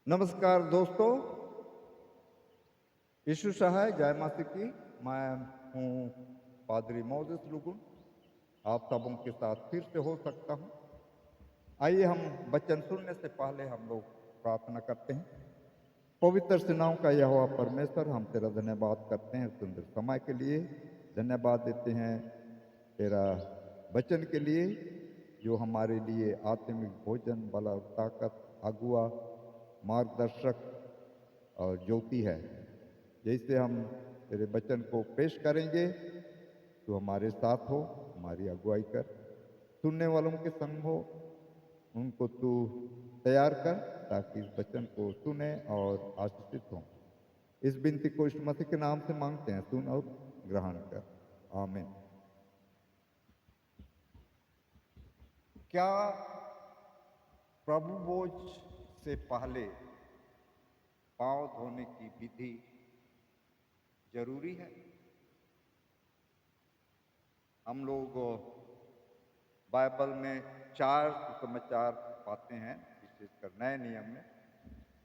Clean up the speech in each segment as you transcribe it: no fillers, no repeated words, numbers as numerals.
नमस्कार दोस्तों, यीशु सहाय जय मसीह की। मैं हूँ पादरी मोजेस लुगुन, आप सबों के साथ फिर से हो सकता हूँ। आइए हम वचन सुनने से पहले हम लोग प्रार्थना करते हैं। पवित्र सेनाओं का यहोवा परमेश्वर, हम तेरा धन्यवाद करते हैं सुंदर समय के लिए। धन्यवाद देते हैं तेरा वचन के लिए, जो हमारे लिए आत्मिक भोजन, बल और ताकत, अगुआ, मार्गदर्शक और ज्योति है। जैसे हम तेरे वचन को पेश करेंगे, तू हमारे साथ हो, हमारी अगुवाई कर। सुनने वालों के संग हो, उनको तू तैयार कर ताकि इस वचन को सुने और आशीषित हों। इस विनती को यीशु मसीह के नाम से मांगते हैं, सुन और ग्रहण कर। आमीन। क्या प्रभु भोज से पहले पांव धोने की विधि जरूरी है? हम लोग बाइबल में 4 सुसमाचार पाते हैं, विशेषकर नए नियम में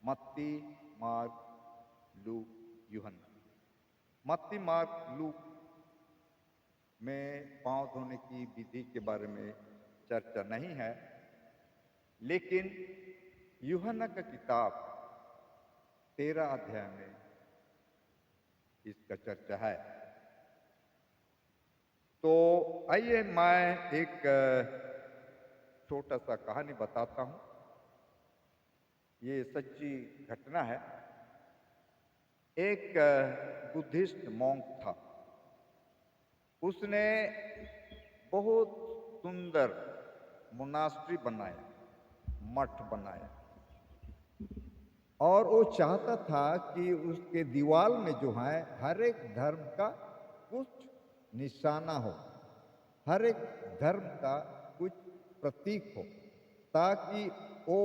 मत्ती, मार्क, लूक, यूहन्ना। मत्ती, मार्क, लूक में पांव धोने की विधि के बारे में चर्चा नहीं है, लेकिन यूहन्ना का किताब 13 अध्याय में इसका चर्चा है। तो आइए मैं एक छोटा सा कहानी बताता हूं। ये सच्ची घटना है। एक बुद्धिस्ट मॉन्क था। उसने बहुत सुंदर मोनास्ट्री बनाया, मठ बनाया, और वो चाहता था कि उसके दीवार में जो है हर एक धर्म का कुछ निशाना हो, हर एक धर्म का कुछ प्रतीक हो, ताकि वो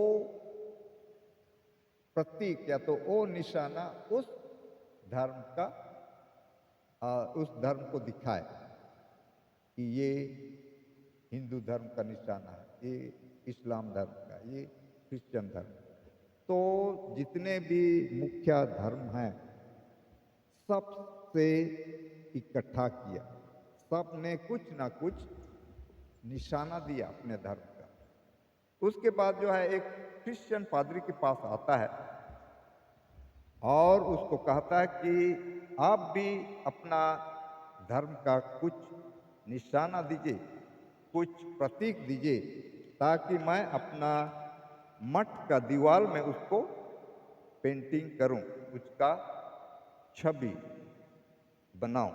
प्रतीक या तो वो निशाना उस धर्म का उस धर्म को दिखाए कि ये हिंदू धर्म का निशाना है, ये इस्लाम धर्म का, ये क्रिश्चियन धर्म। तो जितने भी मुख्य धर्म हैं, सबसे इकट्ठा किया, सब ने कुछ ना कुछ निशाना दिया अपने धर्म का। उसके बाद जो है एक क्रिश्चियन पादरी के पास आता है और उसको कहता है कि आप भी अपना धर्म का कुछ निशाना दीजिए, कुछ प्रतीक दीजिए, ताकि मैं अपना मठ का दीवार में उसको पेंटिंग करूं, उसका छवि बनाऊं,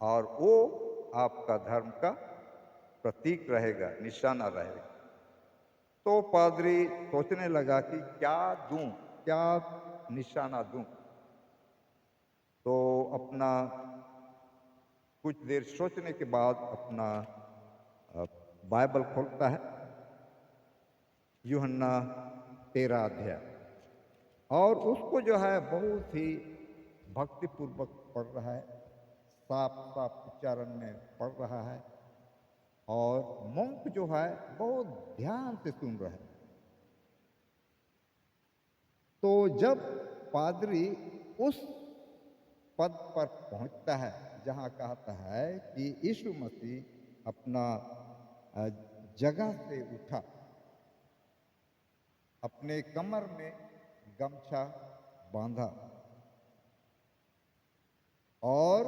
और वो आपका धर्म का प्रतीक रहेगा, निशाना रहेगा। तो पादरी सोचने लगा कि क्या दूं, क्या निशाना दूं। तो अपना कुछ देर सोचने के बाद अपना बाइबल खोलता है, यूहन्ना 13 अध्याय, और उसको जो है बहुत ही भक्तिपूर्वक पढ़ रहा है, साफ साफ उच्चारण में पढ़ रहा है, और मोंक जो है बहुत ध्यान से सुन रहा है। तो जब पादरी उस पद पर पहुंचता है जहां कहता है कि यीशु मसीह अपना जगह से उठा, अपने कमर में गमछा बांधा और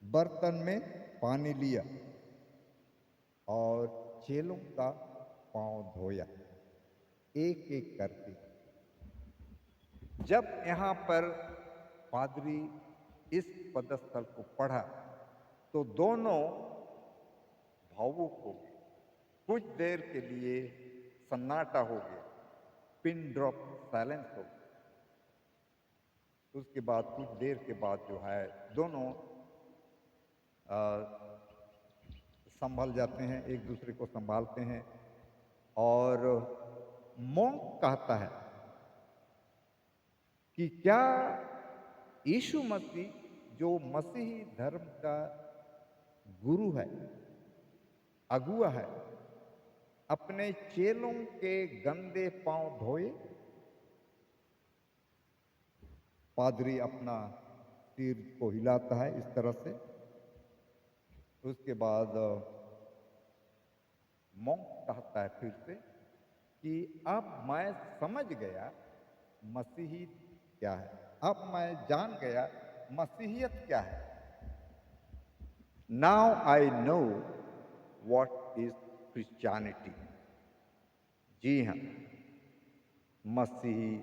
बर्तन में पानी लिया और चेलों का पांव धोया, एक एक करके। जब यहाँ पर पादरी इस पदस्थल को पढ़ा तो दोनों भावुक हो गए। कुछ देर के लिए सन्नाटा हो गया, पिन ड्रॉप साइलेंस हो गया। उसके बाद कुछ देर के बाद जो है दोनों संभल जाते हैं, एक दूसरे को संभालते हैं, और मोंक कहता है कि क्या यीशु मसीह जो मसीही धर्म का गुरु है, अगुआ है, अपने चेलों के गंदे पांव धोए। पादरी अपना सिर को हिलाता है इस तरह से। उसके बाद मॉन्क कहता है फिर से कि अब मैं समझ गया मसीही क्या है, अब मैं जान गया मसीहियत क्या है। Now I know what is Christianity. जी हाँ, मसीही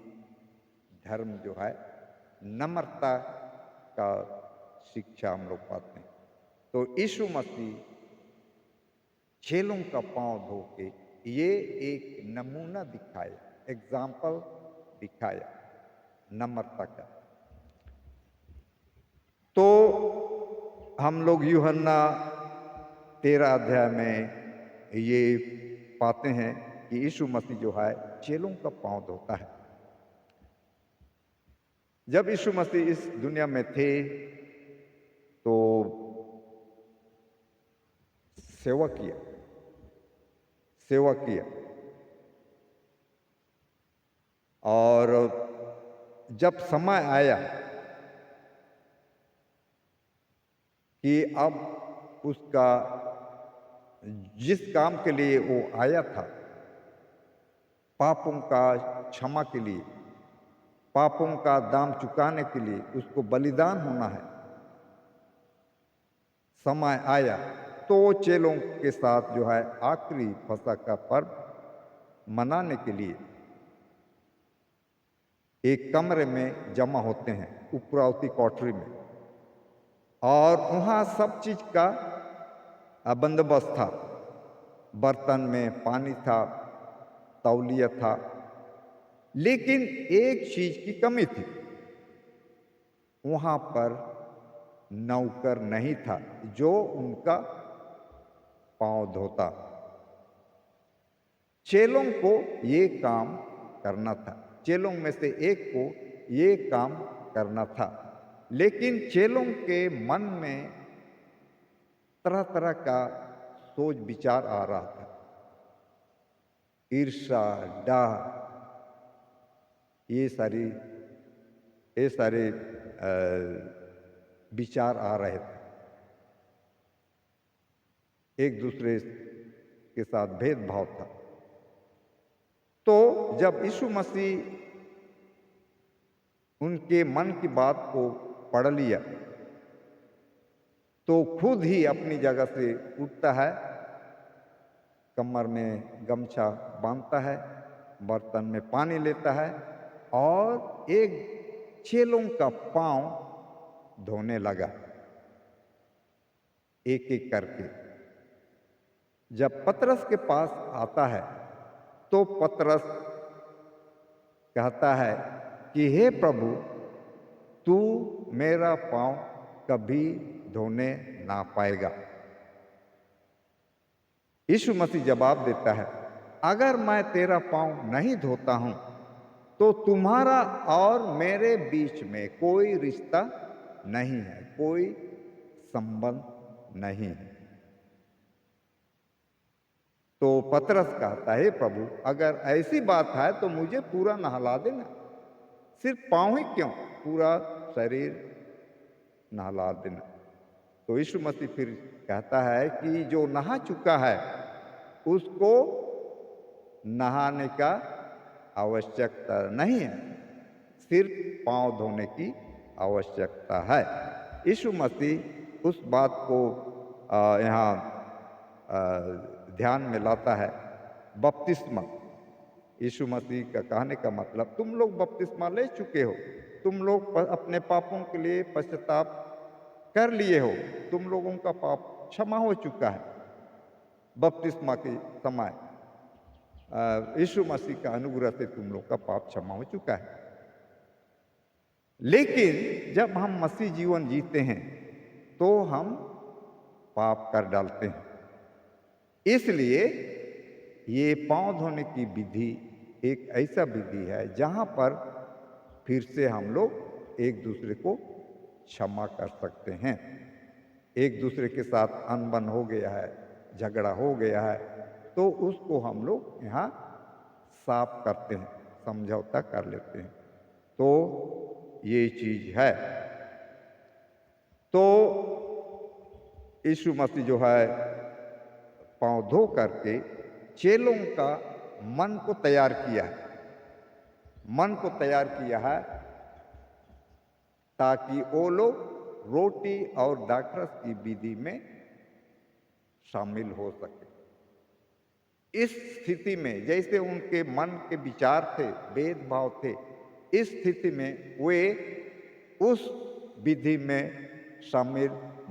धर्म जो है नम्रता का शिक्षा हम लोग पाते हैं। तो यीशु मसीह चेलों का पांव धो के ये एक नमूना दिखाया, एग्जाम्पल दिखाया नम्रता का। तो हम लोग यूहन्ना 13 अध्याय में ये पाते हैं कि यीशु मसीह जो है चेलों का पांव धोता है। जब यीशु मसीह इस दुनिया में थे तो सेवा किया और जब समय आया कि अब उसका जिस काम के लिए वो आया था, पापों का क्षमा के लिए, पापों का दाम चुकाने के लिए उसको बलिदान होना है, समय आया तो चेलों के साथ जो है आखिरी फसह का पर्व मनाने के लिए एक कमरे में जमा होते हैं, उपरावती कोठरी में, और वहाँ सब चीज का बंदोबस्त था। बर्तन में पानी था, तौलिया था, लेकिन एक चीज की कमी थी, वहां पर नौकर नहीं था जो उनका पांव धोता। चेलों को ये काम करना था, चेलों में से एक को ये काम करना था, लेकिन चेलों के मन में तरह तरह का सोच विचार आ रहा था, ईर्ष्या, डाह, ये सारे विचार आ रहे थे। एक दूसरे के साथ भेदभाव था। तो जब यीशु मसीह उनके मन की बात को पढ़ लिया तो खुद ही अपनी जगह से उठता है, कमर में गमछा बांधता है, बर्तन में पानी लेता है और एक चेलों का पांव धोने लगा, एक एक करके। जब पतरस के पास आता है तो पतरस कहता है कि हे प्रभु, तू मेरा पांव कभी धोने ना पाएगा। यीशु मसीह जवाब देता है, अगर मैं तेरा पांव नहीं धोता हूं तो तुम्हारा और मेरे बीच में कोई रिश्ता नहीं है, कोई संबंध नहीं है। तो पतरस कहता है, प्रभु अगर ऐसी बात है तो मुझे पूरा नहला देना, सिर्फ पांव ही क्यों, पूरा शरीर नहला देना। तो यीशु मसीह फिर कहता है कि जो नहा चुका है उसको नहाने का आवश्यकता नहीं है, सिर्फ पांव धोने की आवश्यकता है। यीशु मसीह उस बात को यहाँ ध्यान में लाता है। बपतिस्मा, यीशु मसीह का कहने का मतलब, तुम लोग बपतिस्मा ले चुके हो, तुम लोग अपने पापों के लिए पश्चाताप कर लिए हो, तुम लोगों का पाप क्षमा हो चुका है। बपतिस्मा के समय यीशु मसीह का अनुग्रह से तुम लोग का पाप क्षमा हो चुका है। लेकिन जब हम मसीह जीवन जीते हैं तो हम पाप कर डालते हैं, इसलिए ये पांव धोने की विधि एक ऐसा विधि है जहां पर फिर से हम लोग एक दूसरे को क्षमा कर सकते हैं। एक दूसरे के साथ अनबन हो गया है, झगड़ा हो गया है, तो उसको हम लोग यहाँ साफ करते हैं, समझौता कर लेते हैं। तो ये चीज है। तो यीशु मसीह जो है पांव धो करके चेलों का मन को तैयार किया है, मन को तैयार किया है ताकि वो लोग रोटी और दाखरस की विधि में शामिल हो सके। इस स्थिति में जैसे उनके मन के विचार थे, भेदभाव थे, इस स्थिति में वे उस विधि में शामिल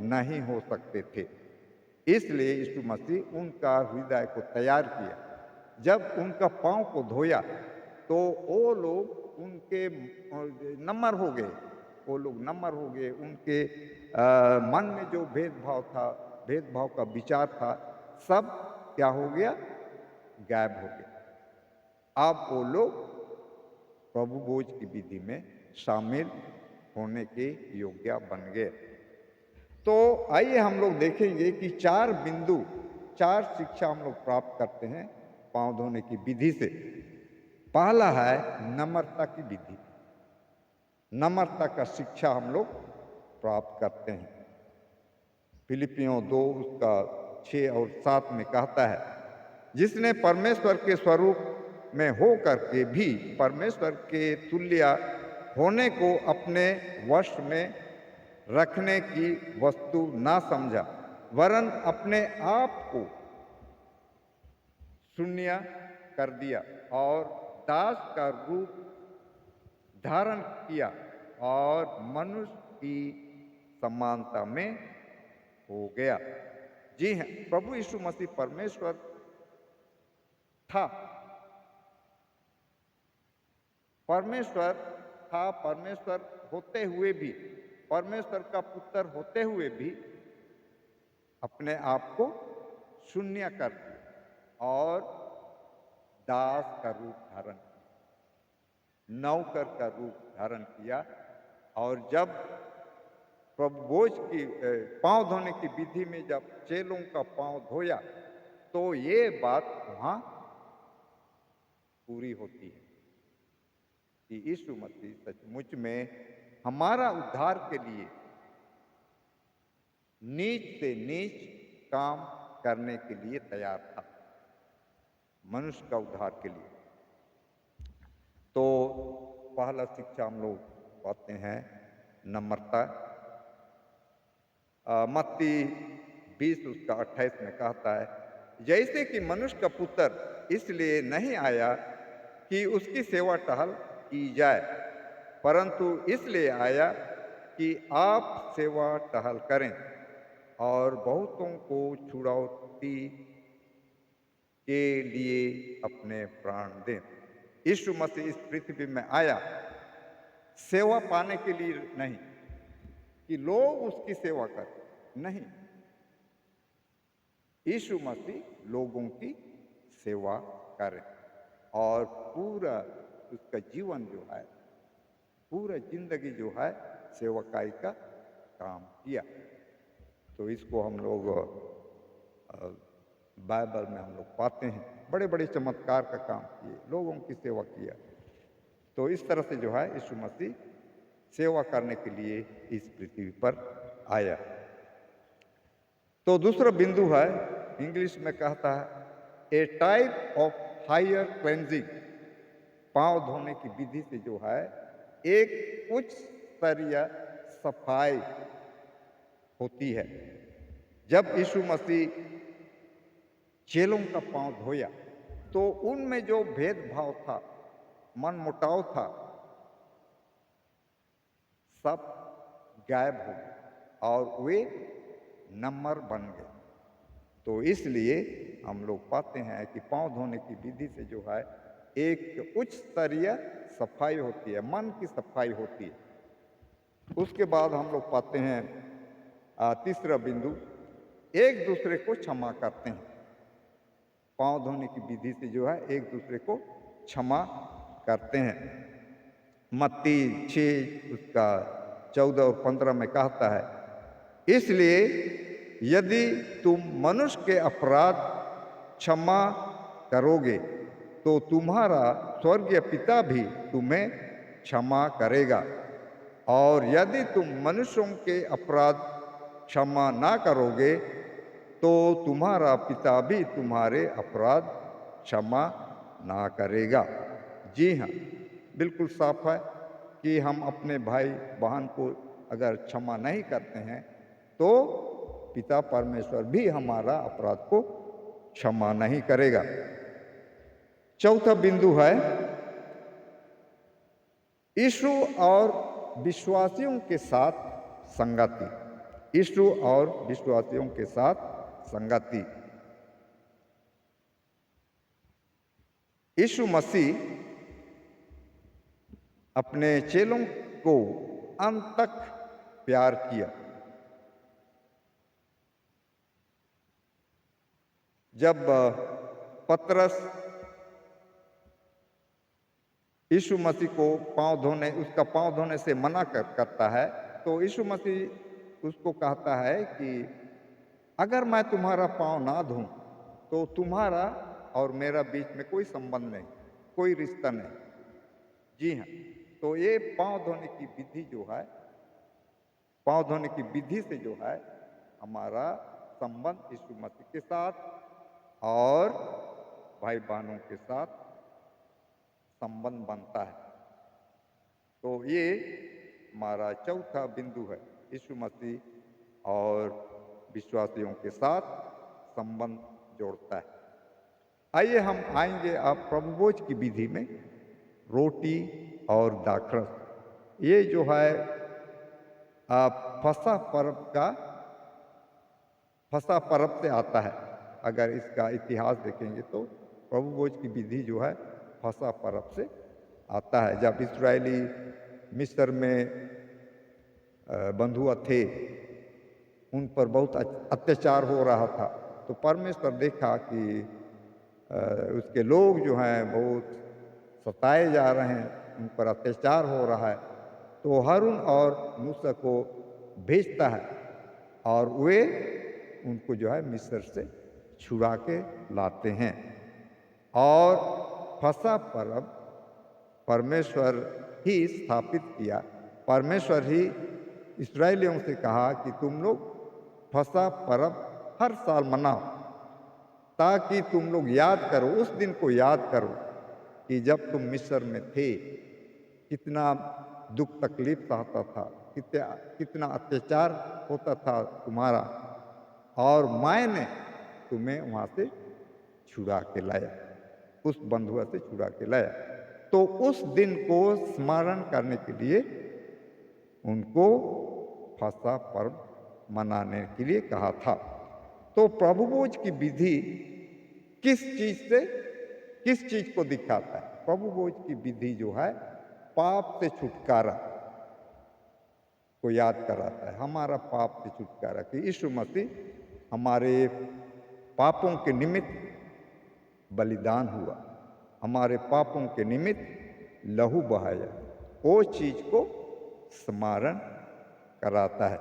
नहीं हो सकते थे। इसलिए यीशु मसीह उनका हृदय को तैयार किया। जब उनका पांव को धोया तो वो लोग उनके नम्र हो गए, वो लोग नम्र हो गए। उनके मन में जो भेदभाव था, भेदभाव का विचार था, सब क्या हो गया? गायब हो गया। अब वो लोग प्रभु भोज की विधि में शामिल होने के योग्य बन गए। तो आइए हम लोग देखेंगे कि 4 बिंदु, 4 शिक्षा हम लोग प्राप्त करते हैं पांव धोने की विधि से। पहला है नम्रता की विधि। नम्रता का शिक्षा हम लोग प्राप्त करते हैं। फिलिपियों 2 उसका 6 और 7 में कहता है, जिसने परमेश्वर के स्वरूप में हो करके भी परमेश्वर के तुल्य होने को अपने वश में रखने की वस्तु ना समझा, वरन अपने आप को शून्य कर दिया और दास का रूप धारण किया और मनुष्य की समानता में हो गया। जी हाँ, प्रभु यीशु मसीह परमेश्वर था, परमेश्वर था, परमेश्वर होते हुए भी, परमेश्वर का पुत्र होते हुए भी अपने आप को शून्य कर दिया और दास का रूप धारण किया, नौकर का रूप धारण किया। और जब प्रभु भोज की पांव धोने की विधि में जब चेलों का पांव धोया तो ये बात वहां पूरी होती है कि यीशु मसीह सचमुच में हमारा उद्धार के लिए नीच से नीच काम करने के लिए तैयार था, मनुष्य का उद्धार के लिए। तो पहला शिक्षा हम लोग पाते हैं नम्रता। मत्ती 20 उसका 28 में कहता है, जैसे कि मनुष्य का पुत्र इसलिए नहीं आया कि उसकी सेवा टहल की जाए, परंतु इसलिए आया कि आप सेवा टहल करें और बहुतों को छुड़ौती के लिए अपने प्राण दें। यीशु मसीह इस पृथ्वी में आया सेवा पाने के लिए नहीं कि लोग उसकी सेवा करें, नहीं, यीशु मसीह लोगों की सेवा करें और पूरा उसका जीवन जो है, पूरा जिंदगी जो है सेवकाई का काम किया। तो इसको हम लोग बाइबल में हम लोग पाते हैं, बड़े बड़े चमत्कार का काम किए, लोगों की सेवा किया। तो इस तरह से जो है यीशु मसीह सेवा करने के लिए इस पृथ्वी पर आया। तो दूसरा बिंदु है, इंग्लिश में कहता है ए टाइप ऑफ हायर क्लेंजिंग। पांव धोने की विधि से जो है एक उच्च स्तरीय सफाई होती है। जब यीशु मसीह चेलों का पांव धोया तो उनमें जो भेदभाव था, मनमुटाव था, सब गायब हो गए और वे नम्र बन गए। तो इसलिए हम लोग पाते हैं कि पांव धोने की विधि से जो है एक उच्च स्तरीय सफाई होती है, मन की सफाई होती है। उसके बाद हम लोग पाते हैं तीसरा बिंदु, एक दूसरे को क्षमा करते हैं। पांव धोने की विधि से जो है एक दूसरे को क्षमा करते हैं। मत्ती 6 उसका 14 और 15 में कहता है, इसलिए यदि तुम मनुष्य के अपराध क्षमा करोगे तो तुम्हारा स्वर्गीय पिता भी तुम्हें क्षमा करेगा। और यदि तुम मनुष्यों के अपराध क्षमा ना करोगे तो तुम्हारा पिता भी तुम्हारे अपराध क्षमा ना करेगा। जी हाँ, बिल्कुल साफ है कि हम अपने भाई बहन को अगर क्षमा नहीं करते हैं तो पिता परमेश्वर भी हमारा अपराध को क्षमा नहीं करेगा। चौथा बिंदु है यीशु और विश्वासियों के साथ संगति। यीशु और विश्वासियों के साथ संगति। यीशु मसीह अपने चेलों को अंत तक प्यार किया। जब पतरस यीशु मसीह को उसका पांव धोने से मना करता है तो यीशु मसीह उसको कहता है कि अगर मैं तुम्हारा पांव ना धोऊं तो तुम्हारा और मेरा बीच में कोई संबंध नहीं, कोई रिश्ता नहीं। जी हाँ, तो ये पांव धोने की विधि जो है, पांव धोने की विधि से जो है हमारा संबंध यीशु मसीह के साथ और भाई बहनों के साथ संबंध बनता है। तो ये हमारा चौथा बिंदु है, यीशु मसीह और विश्वासियों के साथ संबंध जोड़ता है। आइए हम आएंगे आप प्रभु भोज की विधि में रोटी और दाखरस। ये जो है फसह पर्व से आता है। अगर इसका इतिहास देखेंगे तो प्रभु भोज की विधि जो है फसह पर्व से आता है। जब इस्राएली मिस्र में बंधुआ थे, उन पर बहुत अत्याचार हो रहा था, तो परमेश्वर देखा कि उसके लोग जो हैं बहुत सताए जा रहे हैं, उन पर अत्याचार हो रहा है, तो हारून और मूसा को भेजता है और वे उनको जो है मिस्र से छुड़ा के लाते हैं। और फसह पर्व परमेश्वर ही स्थापित किया। परमेश्वर ही इस्राएलियों से कहा कि तुम लोग फसह पर्व हर साल मनाओ, ताकि तुम लोग याद करो, उस दिन को याद करो कि जब तुम मिस्र में थे कितना दुख तकलीफ सहता था, कितना अत्याचार होता था तुम्हारा, और मैंने तुम्हें वहाँ से छुड़ा के लाया, उस बंधुआ से छुड़ा के लाया। तो उस दिन को स्मरण करने के लिए उनको फसह पर्व मनाने के लिए कहा था। तो प्रभु भोज की विधि किस चीज को दिखाता है? प्रभु भोज की विधि जो है पाप से छुटकारा को याद कराता है, हमारा पाप से छुटकारा कि यीशु मसीह हमारे पापों के निमित्त बलिदान हुआ, हमारे पापों के निमित्त लहू बहाया, वो चीज को स्मरण कराता है।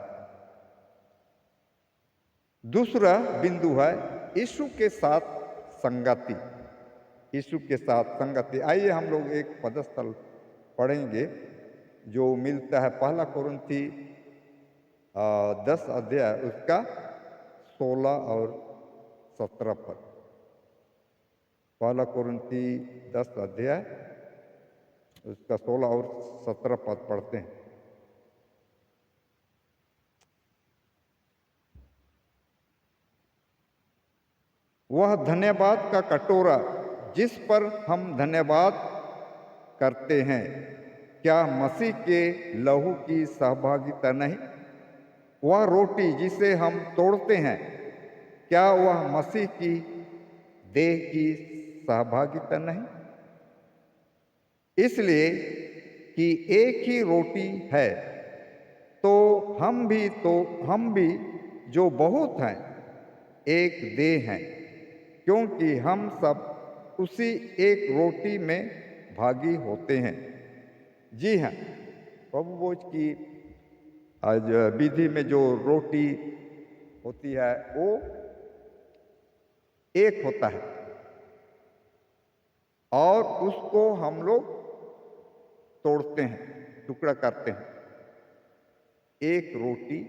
दूसरा बिंदु है यीशु के साथ संगति। यीशु के साथ संगति। आइए हम लोग एक पदस्थल पढ़ेंगे जो मिलता है 1 कुरिन्थी 10 अध्याय उसका 16 और 17 पद। 1 कुरिन्थी 10 अध्याय उसका 16 और 17 पद पढ़ते हैं। वह धन्यवाद का कटोरा जिस पर हम धन्यवाद करते हैं, क्या मसीह के लहू की सहभागिता नहीं? वह रोटी जिसे हम तोड़ते हैं, क्या वह मसीह की देह की सहभागिता नहीं? इसलिए कि एक ही रोटी है, तो हम भी जो बहुत हैं एक देह हैं, क्योंकि हम सब उसी एक रोटी में भागी होते हैं। जी हाँ, प्रभु भोज की आज विधि में जो रोटी होती है वो एक होता है और उसको हम लोग तोड़ते हैं, टुकड़ा करते हैं। एक रोटी,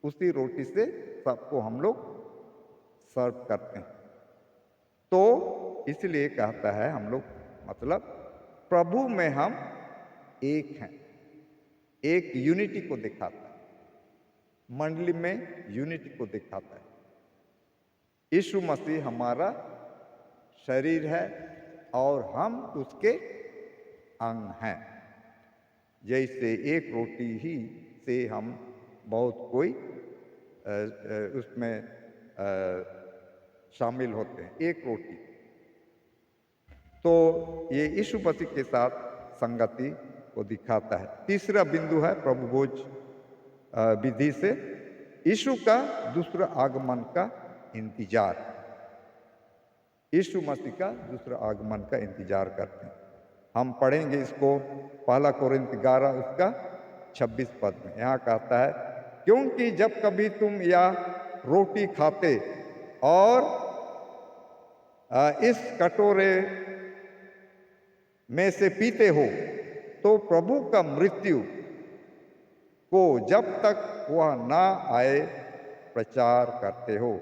उसी रोटी से सबको हम लोग सर्व करते हैं। तो इसलिए कहता है हम लोग, मतलब प्रभु में हम एक हैं, एक यूनिटी को दिखाता है, मंडली में यूनिटी को दिखाता है। यीशु मसीह हमारा शरीर है और हम उसके अंग हैं। जैसे एक रोटी ही से हम बहुत कोई उसमें शामिल होते हैं, एक रोटी। तो ये यीशु मसीह के साथ संगति को दिखाता है। तीसरा बिंदु है प्रभु भोज विधि से यीशु का दूसरा आगमन का इंतजार। यीशु मसीह का दूसरा आगमन का इंतजार करते हैं। हम पढ़ेंगे इसको पहला कोरिन्थ 11 उसका 26 पद में। यहाँ कहता है, क्योंकि जब कभी तुम या रोटी खाते और इस कटोरे में से पीते हो तो प्रभु का मृत्यु को जब तक वह ना आए प्रचार करते हो।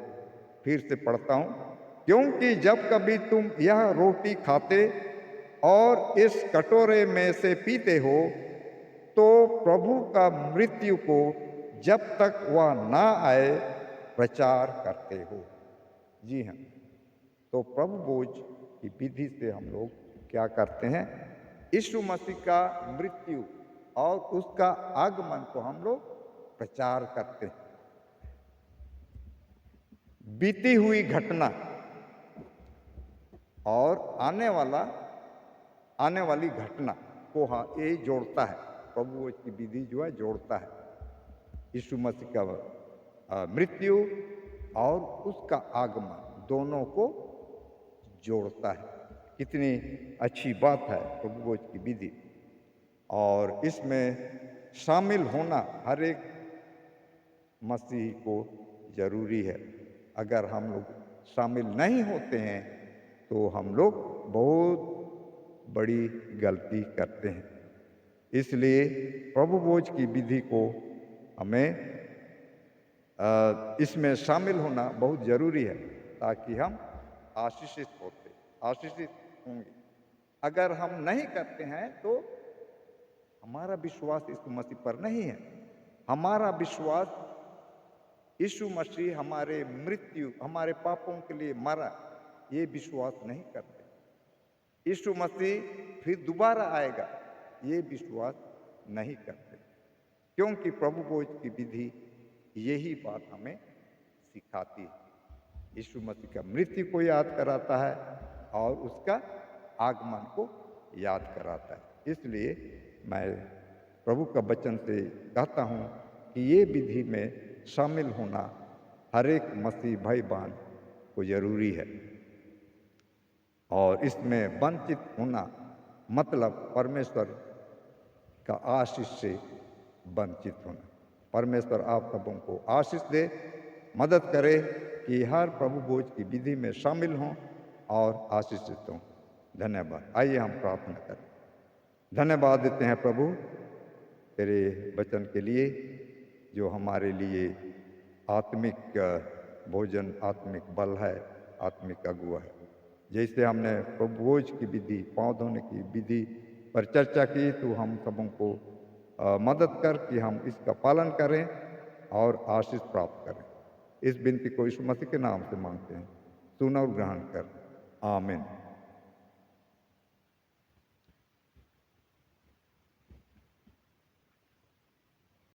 फिर से पढ़ता हूं, क्योंकि जब कभी तुम यह रोटी खाते और इस कटोरे में से पीते हो तो प्रभु का मृत्यु को जब तक वह ना आए प्रचार करते हो। जी हाँ, तो प्रभु भोज की विधि से हम लोग क्या करते हैं, यीशु मसीह का मृत्यु और उसका आगमन को हम लोग प्रचार करते हैं। बीती हुई घटना और आने वाली घटना को हाँ ये जोड़ता है। प्रभु भोज की विधि जो है जोड़ता है यीशु मसीह का मृत्यु और उसका आगमन, दोनों को जोड़ता है। कितनी अच्छी बात है प्रभु भोज की विधि। और इसमें शामिल होना हर एक मसीही को जरूरी है। अगर हम लोग शामिल नहीं होते हैं तो हम लोग बहुत बड़ी गलती करते हैं। इसलिए प्रभु भोज की विधि को हमें इसमें शामिल होना बहुत जरूरी है ताकि हम आशीषित होंगे। अगर हम नहीं करते हैं तो हमारा विश्वास यीशु मसीह पर नहीं है। हमारा विश्वास यीशु मसीह हमारे मृत्यु, हमारे पापों के लिए मरा, ये विश्वास नहीं करते। यीशु मसीह फिर दोबारा आएगा, ये विश्वास नहीं करते। क्योंकि प्रभु भोज की विधि यही बात हमें सिखाती है। यीशु मसीह का मृत्यु को याद कराता है और उसका आगमन को याद कराता है। इसलिए मैं प्रभु का वचन से कहता हूँ कि ये विधि में शामिल होना हर एक मसीह भाई बहन को जरूरी है। और इसमें वंचित होना मतलब परमेश्वर का आशीष से वंचित होना। परमेश्वर आप सबों को आशीष दे, मदद करे कि हर प्रभु भोज की विधि में शामिल हों और आशीषित हों। धन्यवाद। आइए हम प्रार्थना करें। धन्यवाद देते हैं प्रभु तेरे वचन के लिए जो हमारे लिए आत्मिक भोजन, आत्मिक बल है, आत्मिक अगुआ है। जैसे हमने प्रभु भोज की विधि, पाँव धोने की विधि पर चर्चा की, तो हम सबों को मदद कर कि हम इसका पालन करें और आशीष प्राप्त करें। इस विनती को यीशु मसीह के नाम से मांगते हैं, सुन और ग्रहण कर। आमीन।